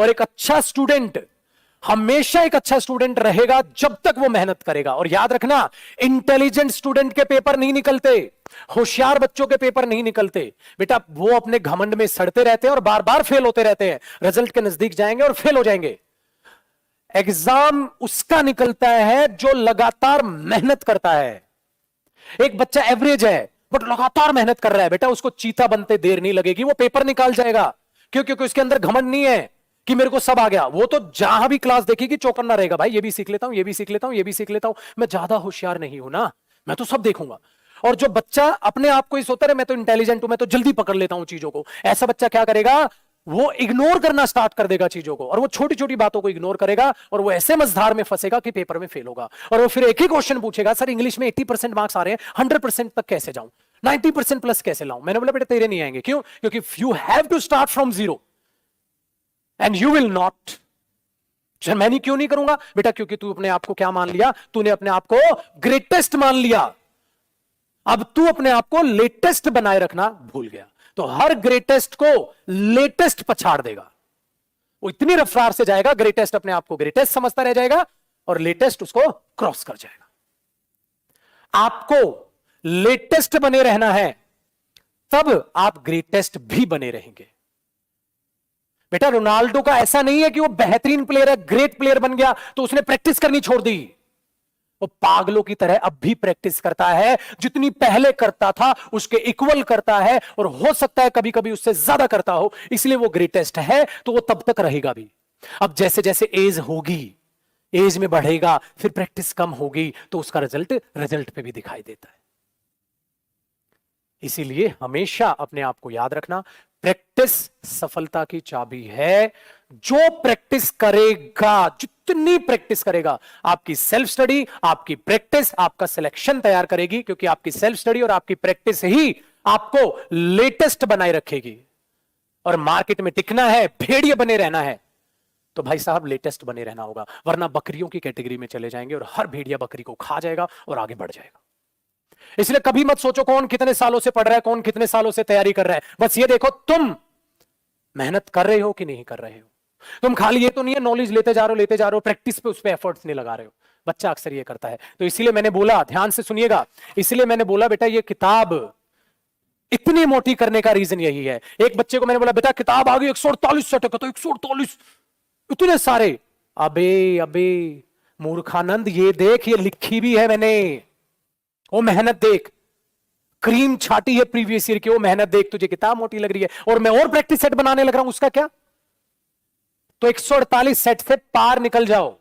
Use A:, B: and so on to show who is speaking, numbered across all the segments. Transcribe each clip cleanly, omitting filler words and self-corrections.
A: और एक अच्छा स्टूडेंट हमेशा एक अच्छा स्टूडेंट रहेगा जब तक वो मेहनत करेगा। और याद रखना, इंटेलिजेंट स्टूडेंट के पेपर नहीं निकलते, होशियार बच्चों के पेपर नहीं निकलते बेटा। वो अपने घमंड में सड़ते रहते हैं और बार बार फेल होते रहते हैं, रिजल्ट के नजदीक जाएंगे और फेल हो जाएंगे। एग्जाम उसका निकलता है जो लगातार मेहनत करता है। एक बच्चा एवरेज है बट लगातार मेहनत कर रहा है बेटा, उसको चीता बनते देर नहीं लगेगी, वो पेपर निकाल जाएगा। क्यों? क्योंकि उसके अंदर घमंड नहीं है कि मेरे को सब आ गया। वो तो जहां भी क्लास देखेगी चौकन्ना रहेगा, भाई ये भी सीख लेता हूं, ये भी सीख लेता हूं, ये भी सीख लेता हूं, मैं ज्यादा होशियार नहीं हूं ना, मैं तो सब देखूंगा। और जो बच्चा अपने आप को ही सोचता है मैं तो इंटेलिजेंट हूं, मैं तो जल्दी पकड़ लेता हूं चीजों को, ऐसा बच्चा क्या करेगा? वो इग्नोर करना स्टार्ट कर देगा चीजों को, और वो छोटी छोटी बातों को इग्नोर करेगा, और वो ऐसे मझधार में फंसेगा कि पेपर में फेल होगा। और वो फिर एक ही क्वेश्चन पूछेगा, सर इंग्लिश में 80% मार्क्स आ रहे हैं, 100% तक कैसे जाऊं, 90% प्लस कैसे लाऊं? मैंने बोला बेटा तेरे नहीं आएंगे। क्यों? क्योंकि you have to start from zero and you will not. मैं नहीं, क्यों नहीं करूंगा बेटा? क्योंकि तू अपने आप को क्या मान लिया? तूने अपने आप को ग्रेटेस्ट मान लिया। अब तू अपने आप को लेटेस्ट बनाए रखना भूल गया, तो हर ग्रेटेस्ट को लेटेस्ट पछाड़ देगा। वो इतनी रफ्तार से जाएगा, ग्रेटेस्ट अपने आप को ग्रेटेस्ट समझता रह जाएगा और लेटेस्ट उसको क्रॉस कर जाएगा। आपको लेटेस्ट बने रहना है, तब आप ग्रेटेस्ट भी बने रहेंगे। बेटा रोनाल्डो का ऐसा नहीं है कि वो बेहतरीन प्लेयर है, ग्रेट प्लेयर बन गया तो उसने प्रैक्टिस करनी छोड़ दी। वो पागलों की तरह अब भी प्रैक्टिस करता है, जितनी पहले करता था उसके इक्वल करता है, और हो सकता है कभी कभी उससे ज्यादा करता हो, इसलिए वो ग्रेटेस्ट है, तो वो तब तक रहेगा भी। अब जैसे जैसे एज होगी, एज में बढ़ेगा, फिर प्रैक्टिस कम होगी, तो उसका रिजल्ट पे भी दिखाई देता है। इसीलिए हमेशा अपने आप को याद रखना, प्रैक्टिस सफलता की चाबी है। जो प्रैक्टिस करेगा, जितनी प्रैक्टिस करेगा, आपकी सेल्फ स्टडी, आपकी प्रैक्टिस आपका सिलेक्शन तैयार करेगी, क्योंकि आपकी सेल्फ स्टडी और आपकी प्रैक्टिस ही आपको लेटेस्ट बनाए रखेगी। और मार्केट में टिकना है, भेड़िए बने रहना है, तो भाई साहब लेटेस्ट बने रहना होगा, वरना बकरियों की कैटेगरी में चले जाएंगे और हर भेड़िया बकरी को खा जाएगा और आगे बढ़ जाएगा। इसलिए कभी मत सोचो कौन कितने सालों से पढ़ रहा है, कौन कितने सालों से तैयारी कर रहा है। बस ये देखो तुम मेहनत कर रहे हो कि नहीं कर रहे हो। तुम खाली ये तो नहीं है नॉलेज लेते जा रहे हो, प्रैक्टिस पे उस पे एफर्ट्स नहीं लगा रहे हो। बच्चा अक्सर ये करता है। तो इसीलिए मैंने बोला, ध्यान से सुनिएगा, इसलिए मैंने बोला बेटा ये किताब इतनी मोटी करने का रीजन यही है। एक बच्चे को मैंने बोला बेटा किताब आ गई 148 सटक, तो 148 इतने सारे। अबे मूर्खानंद, ये देख, ये लिखी भी है मैंने, वो मेहनत देख, क्रीम छाटी है प्रीवियस ईयर की, वो मेहनत देख, तुझे किताब मोटी लग रही है और मैं और प्रैक्टिस सेट बनाने लग रहा हूं, उसका क्या? तो 148 सेट से पार निकल जाओ,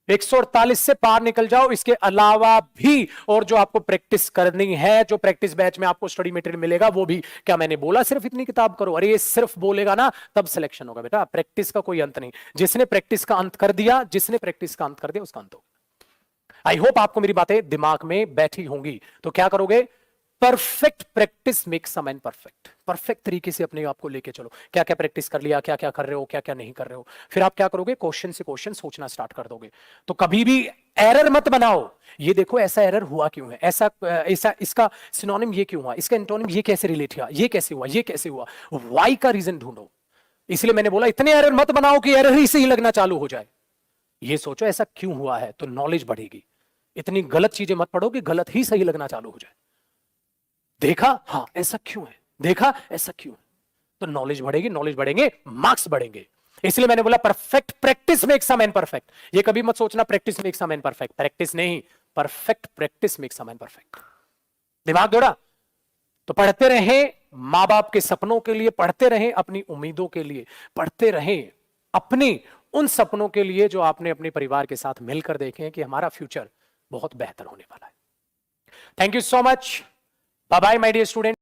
A: 148 से पार निकल जाओ। इसके अलावा भी और जो आपको प्रैक्टिस करनी है, जो प्रैक्टिस बैच में आपको स्टडी मटेरियल मिलेगा, वो भी। क्या मैंने बोला सिर्फ इतनी किताब करो? अरे ये सिर्फ बोलेगा ना तब सिलेक्शन होगा बेटा, प्रैक्टिस का कोई अंत नहीं। जिसने प्रैक्टिस का अंत कर दिया, उसका अंत होगा। आई होप आपको मेरी बातें दिमाग में बैठी होंगी। तो क्या करोगे? Perfect practice makes a man perfect. Perfect तरीके से अपने आप को लेके चलो, क्या क्या प्रैक्टिस कर लिया, क्या क्या कर रहे हो, क्या क्या नहीं कर रहे हो। फिर आप क्या करोगे? क्वेश्चन से क्वेश्चन सोचना स्टार्ट कर दोगे। तो कभी भी एरर मत बनाओ, ये देखो ऐसा एरर हुआ क्यों है, ऐसा इसका सिनोनिम ये क्यों हुआ, इसका एंटोनिम ये कैसे रिलेट हुआ, ये कैसे हुआ, वाई का रीजन ढूंढो। इसलिए मैंने बोला इतने एरर मत बनाओ कि एरर ही से ही लगना चालू हो जाए। ये सोचो ऐसा क्यों हुआ है, तो नॉलेज बढ़ेगी। इतनी गलत चीजें मत पढ़ो कि गलत ही सही लगना चालू हो जाए। देखा, हाँ ऐसा क्यों है, देखा ऐसा क्यों है, तो नॉलेज बढ़ेगी, नॉलेज बढ़ेंगे मार्क्स बढ़ेंगे। इसलिए मैंने बोला perfect practice makes a man perfect. ये कभी मत सोचना practice makes a man perfect, practice नहीं, perfect practice makes a man perfect. दिमाग दौड़ा? तो पढ़ते रहें मां बाप के सपनों के लिए, पढ़ते रहें अपनी उम्मीदों के लिए, पढ़ते रहें अपने उन सपनों के लिए जो आपने अपने परिवार के साथ मिलकर देखे कि हमारा फ्यूचर बहुत बेहतर होने वाला है। Thank you so much. Bye bye my dear student.